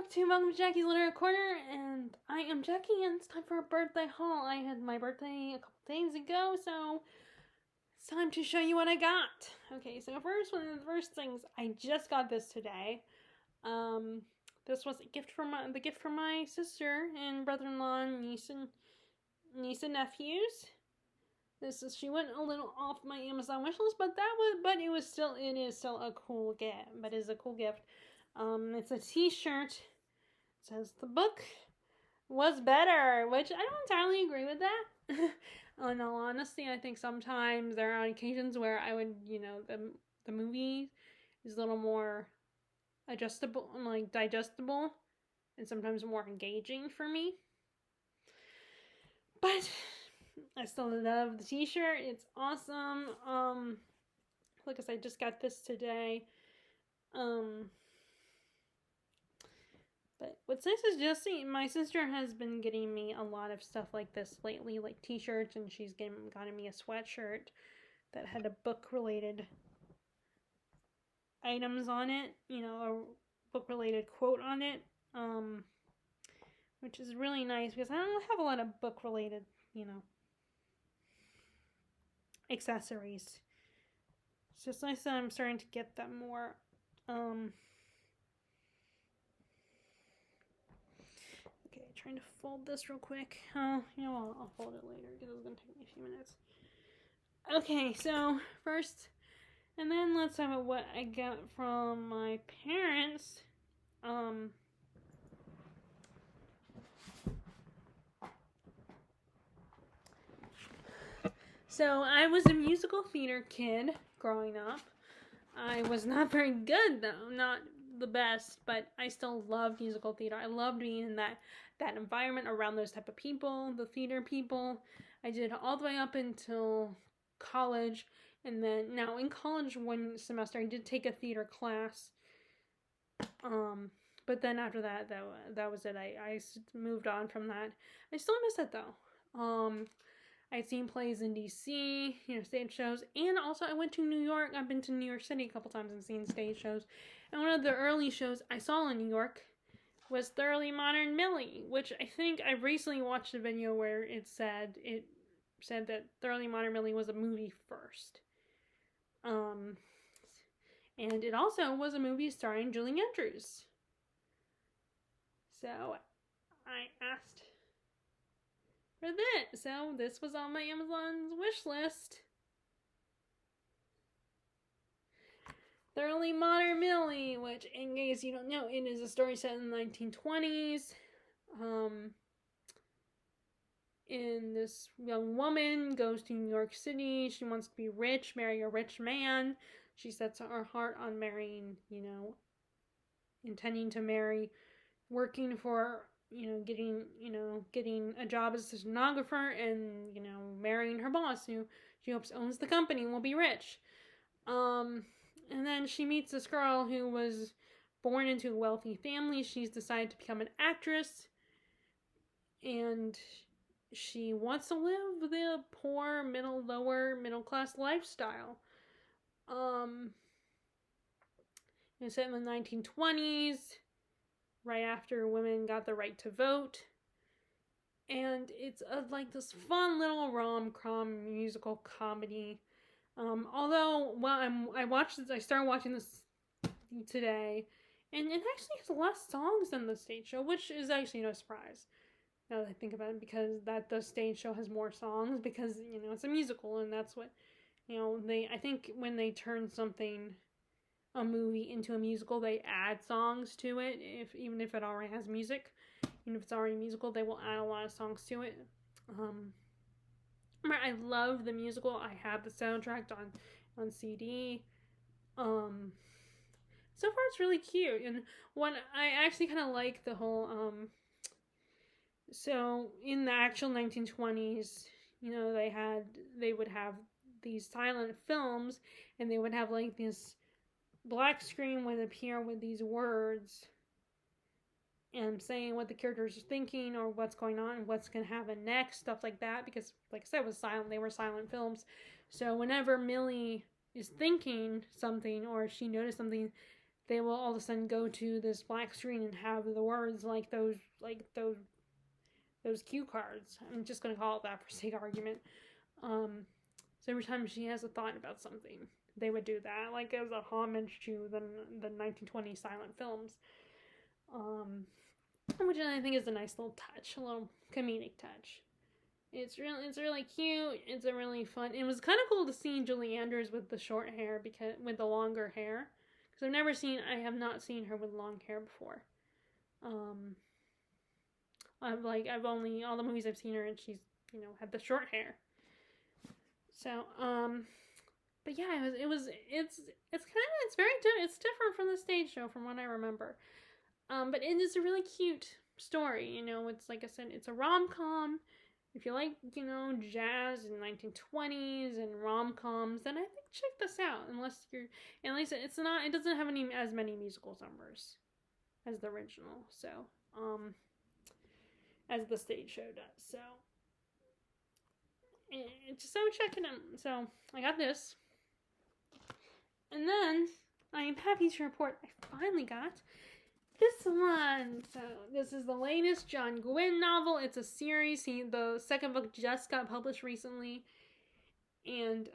Welcome to Jackie's Literary Corner, and I am Jackie, and it's time for a birthday haul. I had my birthday a couple days ago, so it's time to show you what I got. Okay, so one of the first things, I just got this today. This was a gift from the gift from my sister and brother-in-law, niece and nephews. She went a little off my Amazon wish list, but it is still a cool gift. But it is a cool gift. It's a T-shirt. It says the book was better, which I don't entirely agree with that. In all honesty, I think sometimes there are occasions where I would, the movie is a little more adjustable, like digestible, and sometimes more engaging for me. But I still love the T-shirt. It's awesome. Like I said, I just got this today. But what's nice is my sister has been getting me a lot of stuff like this lately, like T-shirts, and she's gotten me a sweatshirt that had a book-related items on it, a book-related quote on it, which is really nice because I don't have a lot of book-related, accessories. It's just nice that I'm starting to get them more. Okay, trying to fold this real quick. I'll fold it later because it's going to take me a few minutes. Okay, so first, and then let's talk about what I got from my parents. So I was a musical theater kid growing up. I was not very good though, not the best, but I still loved musical theater. I loved being in that environment around those type of people, the theater people. I did all the way up until college, and then now in college one semester I did take a theater class. But then after that was it. I moved on from that. I still miss it though. I've seen plays in DC, stage shows, and also I went to New York. I've been to New York City a couple times and seen stage shows. And one of the early shows I saw in New York was Thoroughly Modern Millie, which I think I recently watched a video where it said that Thoroughly Modern Millie was a movie first. And it also was a movie starring Julie Andrews. So I asked for this. So this was on my Amazon's wish list. Thoroughly Modern Millie, which, in case you don't know, it is a story set in the 1920s. And this young woman goes to New York City. She wants to be rich, marry a rich man. She sets her heart on marrying, intending to marry, working for, getting a job as a stenographer and, marrying her boss who she hopes owns the company and will be rich. And then she meets this girl who was born into a wealthy family. She's decided to become an actress. And she wants to live the poor, lower middle class lifestyle. It's set in the 1920s, right after women got the right to vote. And it's this fun little rom-com musical comedy. I started watching this today, and it actually has less songs than the stage show, which is actually no surprise, now that I think about it, because the stage show has more songs, because, it's a musical, and that's what, I think when they turn a movie into a musical, they add songs to it, even if it already has music. Even if it's already a musical, they will add a lot of songs to it. I love the musical. I have the soundtrack on CD. So far it's really cute. And what I actually kind of like the whole, so in the actual 1920s, they would have these silent films, and they would have this black screen would appear with these words and saying what the characters are thinking or what's going on and what's going to happen next, stuff like that, because like I said, it was silent. They were silent films. So whenever Millie is thinking something or she noticed something, they will all of a sudden go to this black screen and have the words like those cue cards. I'm just gonna call it that for sake of argument. So every time she has a thought about something, they would do that, like as a homage to the 1920s silent films. Which I think is a nice little touch, a little comedic touch. It's really cute. It's a really fun. It was kind of cool to see Julie Andrews with the short hair, because with the longer hair, because I have not seen her with long hair before. I've only, all the movies I've seen her in, she's had the short hair. So but yeah, it's different from the stage show from what I remember. But it is a really cute story. It's, like I said, it's a rom-com. If you like, jazz and 1920s and rom-coms, then I think check this out. At least it doesn't have as many musical numbers as the original. So, as the stage show does. So, check it out. So, I got this. And then, I am happy to report I finally got this one. So this is the latest John Gwynne novel. It's a series. The second book just got published recently, and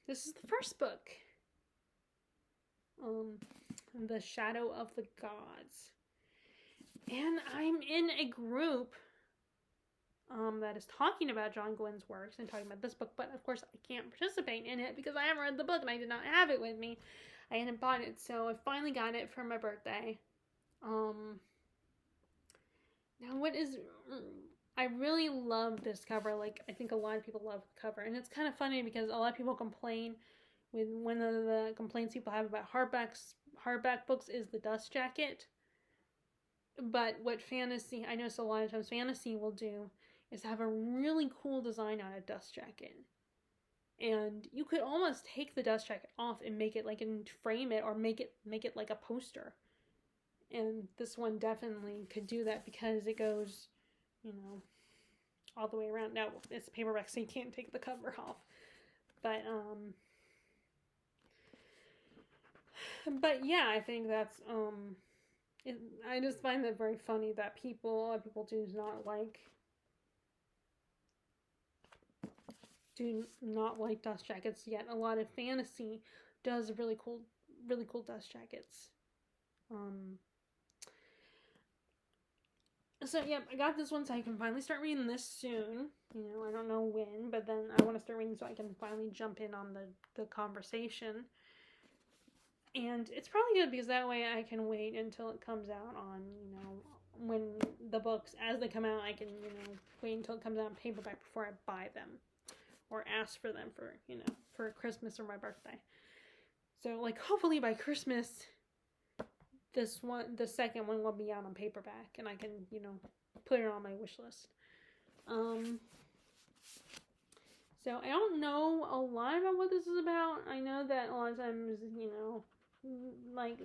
this is the first book. The Shadow of the Gods, and I'm in a group that is talking about John Gwynne's works and talking about this book, but of course I can't participate in it because I haven't read the book and I did not have it with me. I hadn't bought it, so I finally got it for my birthday. Now I really love this cover. Like, I think a lot of people love the cover, and it's kind of funny because a lot of people complain with one of the complaints people have about hardback books is the dust jacket. But what I notice a lot of times fantasy will do is have a really cool design on a dust jacket. And you could almost take the dust jacket off and make it and frame it, or make it like a poster. And this one definitely could do that because it goes, all the way around. Now, it's a paperback, so you can't take the cover off. But yeah, I think that's, I just find that very funny that a lot of people do not like dust jackets, yet a lot of fantasy does really cool dust jackets. So, yeah, I got this one so I can finally start reading this soon. I don't know when, but then I want to start reading so I can finally jump in on the conversation. And it's probably good because that way I can wait until it comes out on, when the books, as they come out, I can, wait until it comes out in paperback before I buy them. Or ask for them for Christmas or my birthday. So, hopefully by Christmas, the second one will be out on paperback, and I can, put it on my wish list. So I don't know a lot about what this is about. I know that a lot of times,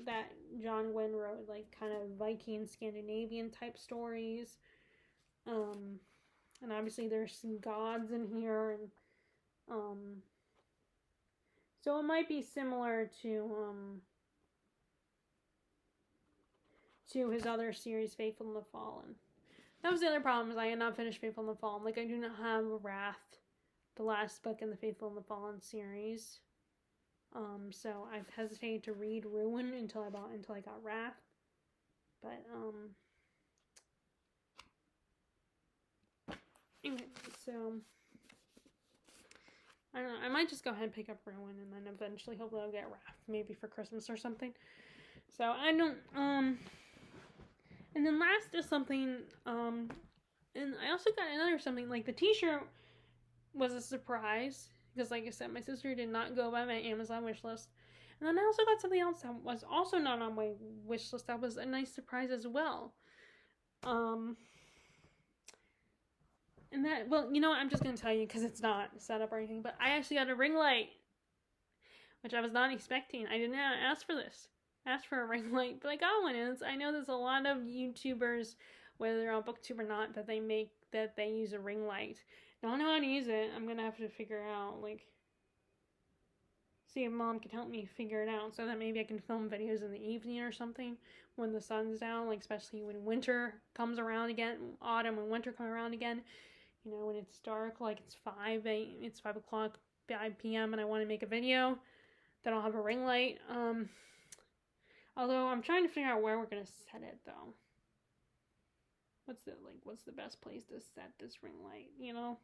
that John Gwynne wrote, kind of Viking, Scandinavian type stories. And obviously there's some gods in here, and so it might be similar to his other series, Faithful and the Fallen. That was the other problem, is I had not finished Faithful and the Fallen. I do not have Wrath, the last book in the Faithful and the Fallen series. So I've hesitated to read Ruin until I got Wrath. But, anyway, so I don't know, I might just go ahead and pick up Ruin, and then eventually hopefully I'll get Wrath, maybe for Christmas or something. So I don't, and then last is something, and I also got another something, the t-shirt was a surprise, because like I said, my sister did not go by my Amazon wish list. And then I also got something else that was also not on my wish list that was a nice surprise as well. And that, well, I'm just going to tell you because it's not set up or anything, but I actually got a ring light, which I was not expecting. I didn't ask for this. Asked for a ring light, but I got one. And I know there's a lot of YouTubers, whether they're on BookTube or not, that they use a ring light. Don't know how to use it. I'm going to have to figure out, see if Mom can help me figure it out so that maybe I can film videos in the evening or something when the sun's down, like especially when winter comes around again, autumn and winter come around again. You know, when it's dark, like it's 5 o'clock, 5 p.m. and I want to make a video, then I'll have a ring light. Although I'm trying to figure out where we're gonna set it though. What's the best place to set this ring light, you know?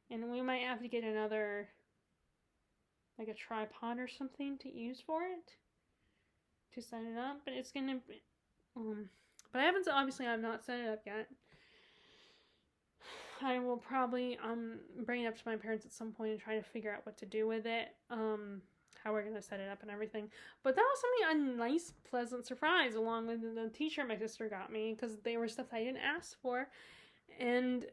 And we might have to get another, like a tripod or something to use for it, to set it up, but it's gonna be, but I've not set it up yet. I will probably, bring it up to my parents at some point and try to figure out what to do with it, how we're gonna set it up and everything. But that was something, a nice, pleasant surprise, along with the t-shirt my sister got me, because they were stuff I didn't ask for, and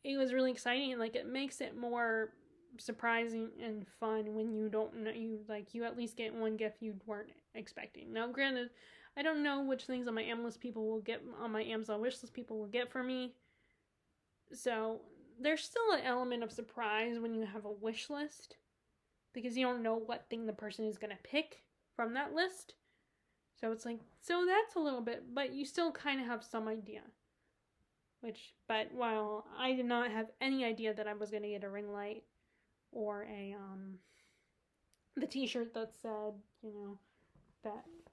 it was really exciting. Like, it makes it more surprising and fun when you don't know, you at least get one gift you weren't expecting. Now, granted, I don't know which things on my Amazon wish list people will get for me, so there's still an element of surprise when you have a wish list, because you don't know what thing the person is going to pick from that list. So it's like, so that's a little bit, but you still kind of have some idea. But while I did not have any idea that I was going to get a ring light or the t-shirt that said, you know,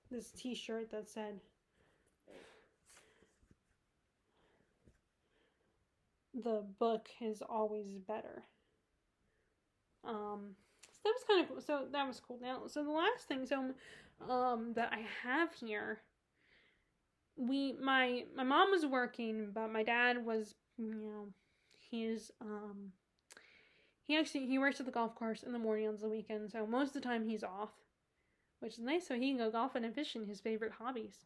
this t-shirt that said, the book is always better. So that was kind of cool. So that was cool. Now, so the last thing, that I have here, my mom was working, but my dad was, you know, he works at the golf course in the morning on the weekend, so most of the time he's off, which is nice, so he can go golfing and fishing, his two favorite hobbies.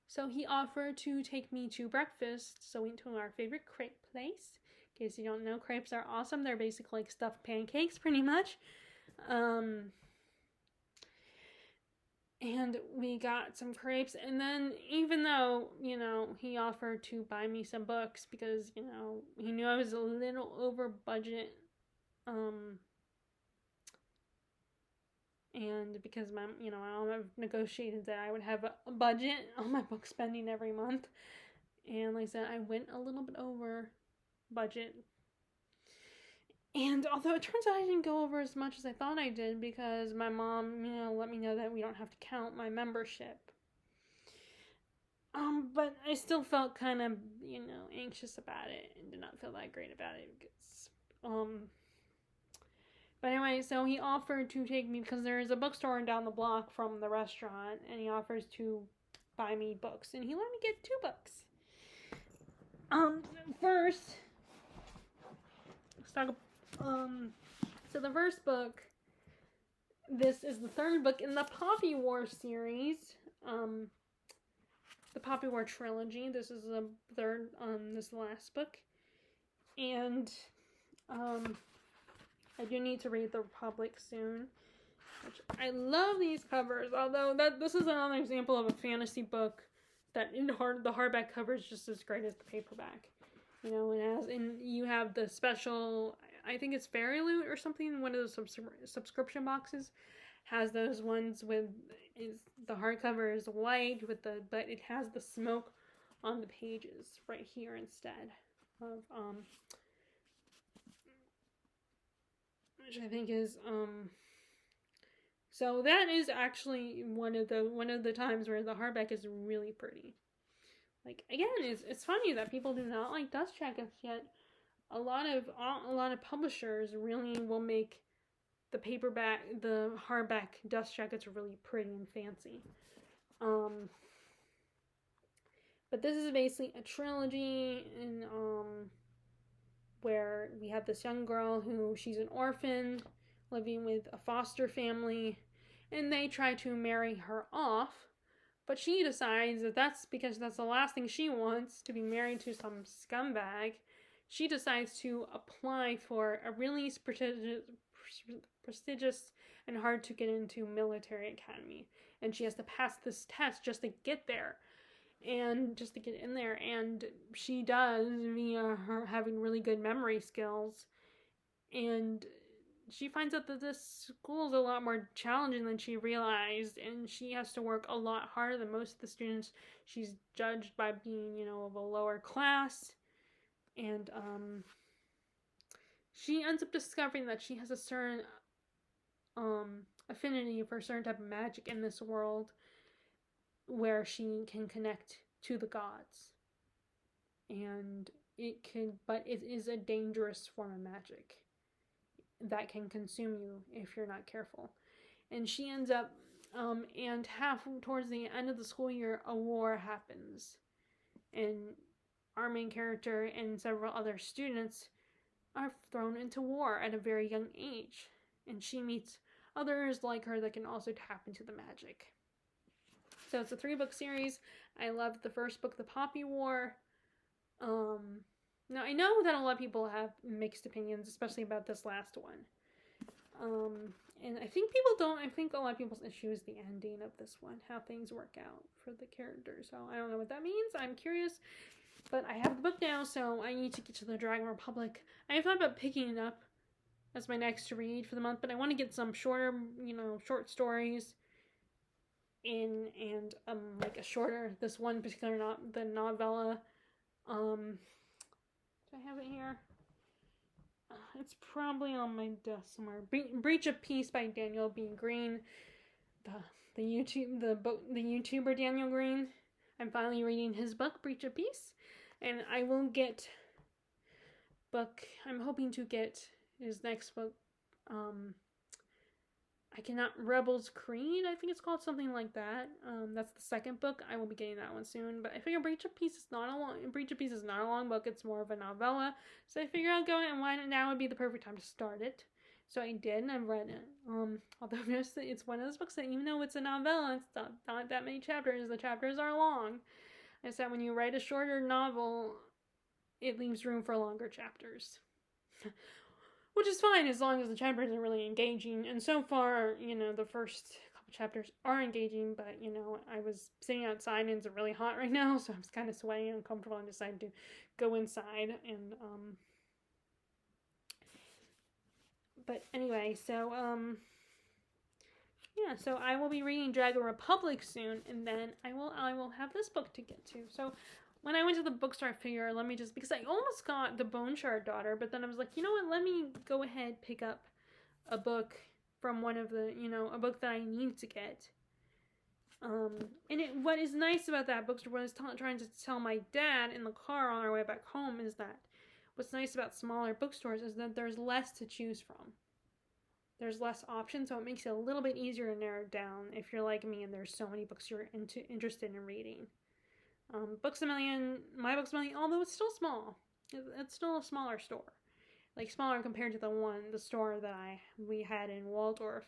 So he offered to take me to breakfast, so we went to our favorite crepe place. In case you don't know, crepes are awesome. They're basically like stuffed pancakes, pretty much. And we got some crepes, and then even though, you know, he offered to buy me some books because, you know, he knew I was a little over budget, and because my mom have negotiated that I would have a budget on my book spending every month, and like I said, I went a little bit over budget. And although it turns out I didn't go over as much as I thought I did, because my mom, you know, let me know that we don't have to count my membership. But I still felt kind of, you know, anxious about it and did not feel that great about it because, but anyway, so he offered to take me, because there is a bookstore down the block from the restaurant, and he offers to buy me books, and he let me get 2 books. First, let's talk. So the first book, this is the 3rd book in the Poppy War series, the Poppy War trilogy. This is the 3rd, this last book, and, I do need to read The Republic soon, which I love these covers, although this is another example of a fantasy book that the hardback cover is just as great as the paperback. You know, you have the special, I think it's Fairy Loot or something, one of those subscription boxes has those ones with, the hardcover is white but it has the smoke on the pages right here instead of, which I think is, so that is actually one of the times where the hardback is really pretty. Like, again, it's funny that people do not like dust jackets, yet a lot of publishers really will make the hardback dust jackets really pretty and fancy. But this is basically a trilogy, and where we have this young girl she's an orphan living with a foster family, and they try to marry her off, but she decides that that's because that's the last thing she wants, to be married to some scumbag. She decides to apply for a really prestigious and hard to get into military academy, and she has to pass this test just to get there, and just to get in there, and she does via her having really good memory skills, And she finds out that this school is a lot more challenging than she realized, and she has to work a lot harder than most of the students. She's judged by being, of a lower class, and she ends up discovering that she has a certain affinity for a certain type of magic in this world where she can connect to the gods. And but it is a dangerous form of magic that can consume you if you're not careful. And she ends up, and towards the end of the school year, a war happens. And our main character and several other students are thrown into war at a very young age. And she meets others like her that can also tap into the magic. So it's a 3-book series. I loved the first book, The Poppy War. Now I know that a lot of people have mixed opinions, especially about this last one. And I think a lot of people's issue is the ending of this one, how things work out for the characters. So I don't know what that means. I'm curious, but I have the book now, so I need to get to the Dragon Republic. I thought about picking it up as my next read for the month, but I want to get some shorter, short stories and like a shorter, this one particular, the novella. Do I have it here? It's probably on my desk somewhere. Breach of Peace by Daniel B. Green. The YouTuber Daniel Green. I'm finally reading his book, Breach of Peace. And I will get I'm hoping to get his next book, Rebel's Creed, I think it's called, something like that. That's the second book. I will be getting that one soon. But I figure Breach of Peace is not a long book. It's more of a novella. So I figured I'd go and why now would be the perfect time to start it. So I did, and I've read it. Although it's one of those books that even though it's a novella, it's not that many chapters. The chapters are long. I said when you write a shorter novel, it leaves room for longer chapters. Which is fine as long as the chapters are really engaging. And so far, the first couple chapters are engaging, but, I was sitting outside and it's really hot right now, so I was kind of sweaty and uncomfortable and decided to go inside. And, but anyway, so, so I will be reading Dragon Republic soon, and then I will have this book to get to. So when I went to the bookstore, I figured, because I almost got The Bone Shard Daughter, but then I was like, you know what, let me go ahead, pick up a book from one of the, a book that I need to get. And what is nice about that bookstore, what I was trying to tell my dad in the car on our way back home, is that what's nice about smaller bookstores is that there's less to choose from. There's less options, so it makes it a little bit easier to narrow down if you're like me and there's so many books you're interested in reading. Books a Million, My Books a Million, although it's still small, it's still a smaller store, like smaller compared to the store that we had in Waldorf.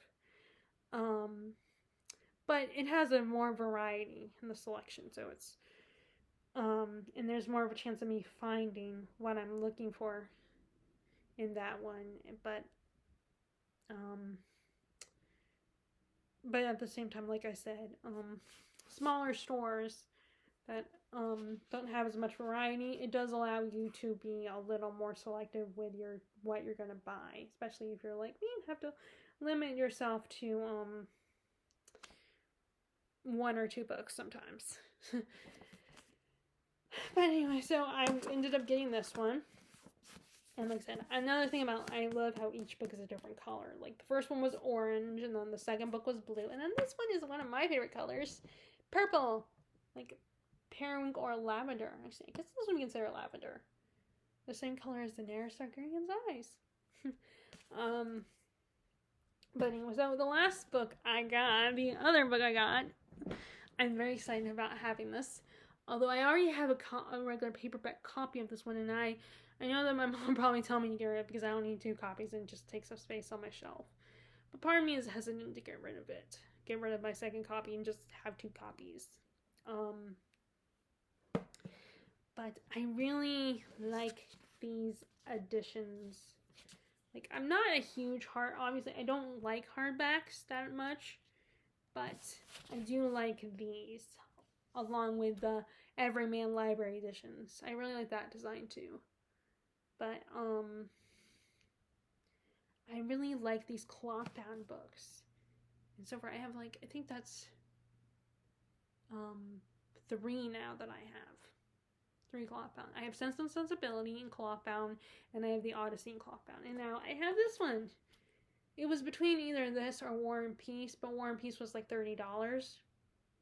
But it has a more variety in the selection, so it's and there's more of a chance of me finding what I'm looking for in that one. But at the same time, like I said, smaller stores that don't have as much variety, it does allow you to be a little more selective with what you're gonna buy, especially if you're like me and have to limit yourself to 1 or 2 books sometimes. But anyway, so I ended up getting this one. And like I said, another thing I love how each book is a different color. Like the first one was orange, and then the second book was blue, and then this one is one of my favorite colors, purple, like periwinkle or lavender. Actually, I guess this one we consider lavender. The same color as Daenerys Targaryen's eyes. But anyway, so the last book I got, the other book I got, I'm very excited about having this. Although I already have a regular paperback copy of this one, and I know that my mom will probably tell me to get rid of it because I don't need 2 copies and it just takes up space on my shelf. But part of me is hesitant to get rid of it. Get rid of my second copy and just have 2 copies. But I really like these editions. Like, I'm not a huge obviously I don't like hardbacks that much, but I do like these, along with the Everyman Library editions. I really like that design too. But, I really like these cloth bound books. And so far I have like, I think that's 3 now that I have. 3 cloth bound. I have Sense and Sensibility in cloth bound, and I have the Odyssey in cloth bound. And now I have this one. It was between either this or War and Peace, but War and Peace was like $30.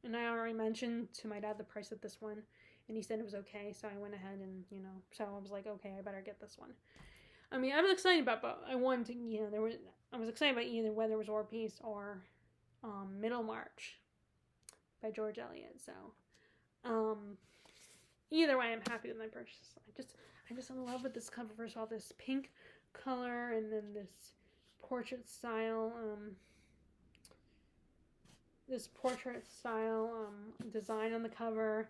And I already mentioned to my dad the price of this one, and he said it was okay, so I went ahead and, so I was like, okay, I better get this one. I mean, I was excited about, but I wanted to, I was excited about either whether it was War and Peace or Middlemarch by George Eliot. So, either way, I'm happy with my purchase. I'm just in love with this cover. First of all, this pink color, and then this portrait style, design on the cover.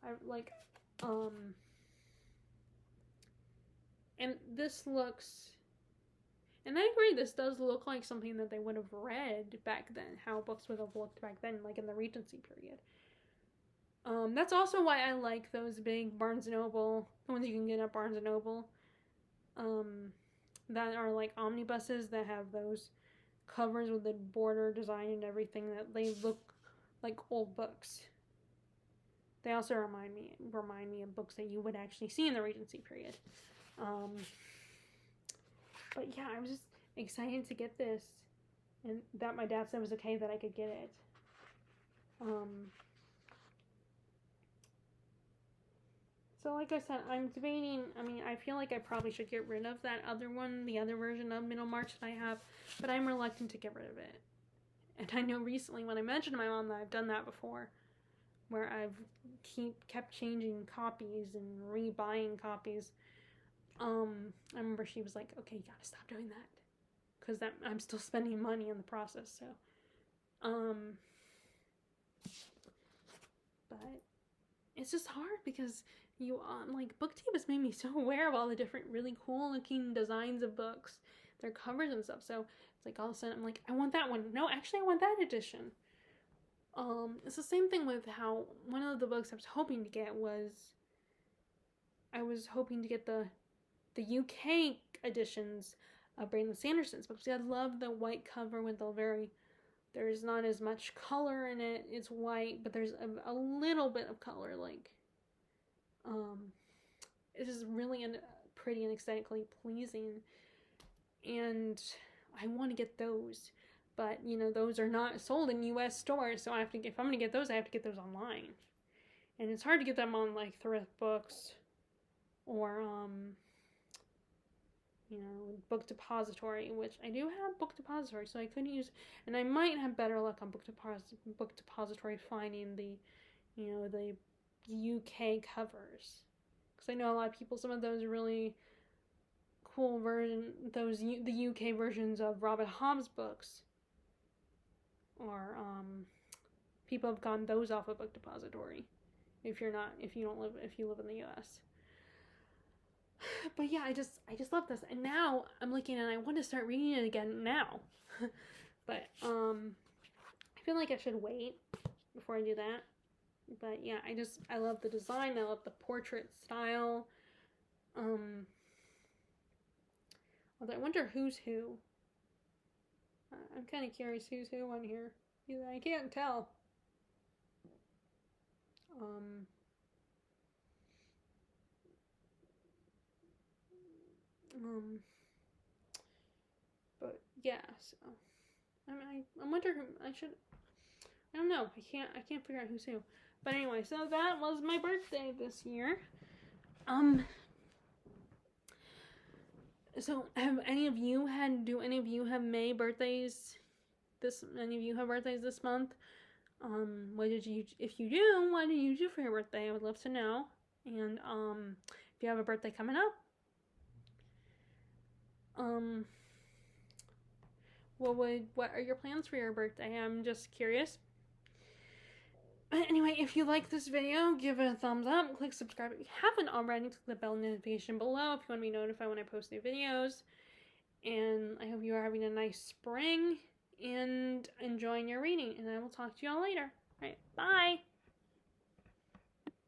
I like, and this looks, and I agree, this does look like something that they would have read back then, how books would have looked back then, like in the Regency period. That's also why I like those big Barnes & Noble, the ones you can get at Barnes & Noble, that are like omnibuses that have those covers with the border design and everything, that they look like old books. They also remind me of books that you would actually see in the Regency period. But yeah, I was just excited to get this, and that my dad said was okay that I could get it. So like I said, I'm debating. I mean, I feel like I probably should get rid of that other one, the other version of Middlemarch that I have, but I'm reluctant to get rid of it. And I know recently when I mentioned to my mom that I've done that before, where I've kept changing copies and rebuying copies. I remember she was like, okay, you gotta stop doing that, because I'm still spending money in the process. So, but it's just hard because like BookTube has made me so aware of all the different really cool looking designs of books, their covers and stuff. So it's like all of a sudden I'm like, I want that one. No, actually I want that edition. It's the same thing with how one of the books I was hoping to get was, I was hoping to get the UK editions of Brandon Sanderson's books. I love the white cover with there's not as much color in it. It's white, but there's a little bit of color, like, it is really pretty and aesthetically pleasing, and I want to get those, but those are not sold in U.S. stores, so if I'm gonna get those, I have to get those online, and it's hard to get them on like thrift books or Book Depository, which I do have Book Depository, so I could use, and I might have better luck on Book Depository finding the UK covers, because I know a lot of people, some of those really cool the UK versions of Robert Hobbs books, or people have gotten those off of Book Depository if you live in the US. But yeah, I just love this, and now I'm looking and I want to start reading it again now. But I feel like I should wait before I do that. But yeah, I love the design. I love the portrait style. Although I wonder who's who. I'm kind of curious who's who on here. I can't tell. But yeah, so I wonder who I don't know. I can't figure out who's who. But anyway, so that was my birthday this year. So do any of you have May birthdays any of you have birthdays this month? If you do, what did you do for your birthday? I would love to know. And if you have a birthday coming up, what are your plans for your birthday? I'm just curious. But anyway, if you like this video, give it a thumbs up, click subscribe if you haven't already, click the bell notification below if you want to be notified when I post new videos. And I hope you are having a nice spring and enjoying your reading, and I will talk to you all later. Alright, bye!